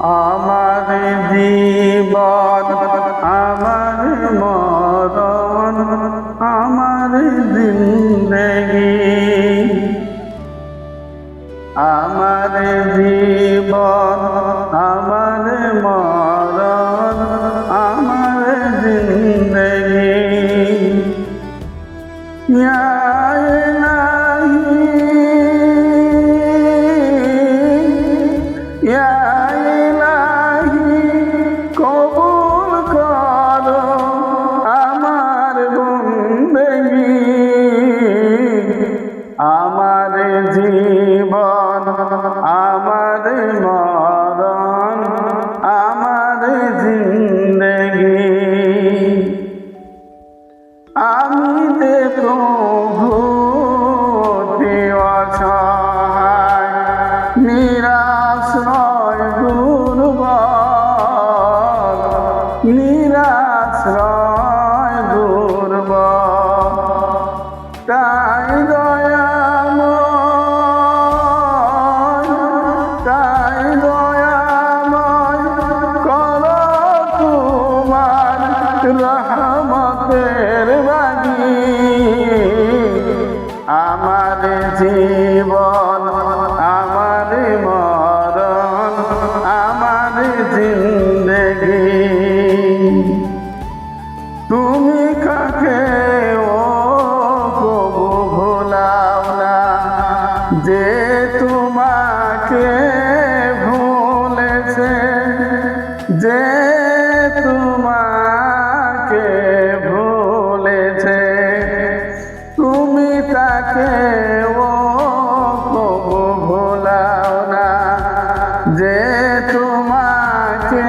আমার জীবন আমার মরণ আমার জিন্দেগি, আমার জীবন আমার মরণ আমার জিন্দেগি। ইয়া ইলাহি ইয়া ইলাহি কবুল করো আমার বন্দেগি, আমার জীবন আমার মরণ আমার জিন্দেগি। আমি যে প্রভু অসহায় নিরাশ্রয় দুর্বল, নিরাশ্রয় দুর্বল, তাই দয়াময় করো তোমার রহমতের বাণী। আমার জীবন আমার মরণ আমার জিন্দেগি। তুমি কাকে ও কবু ভোলাও না, যে তোমাকে ভুলেছে, যে তোমাকে ভুলেছে। তুমি তাকে ও কবু ভোলাও না, যে তোমাকে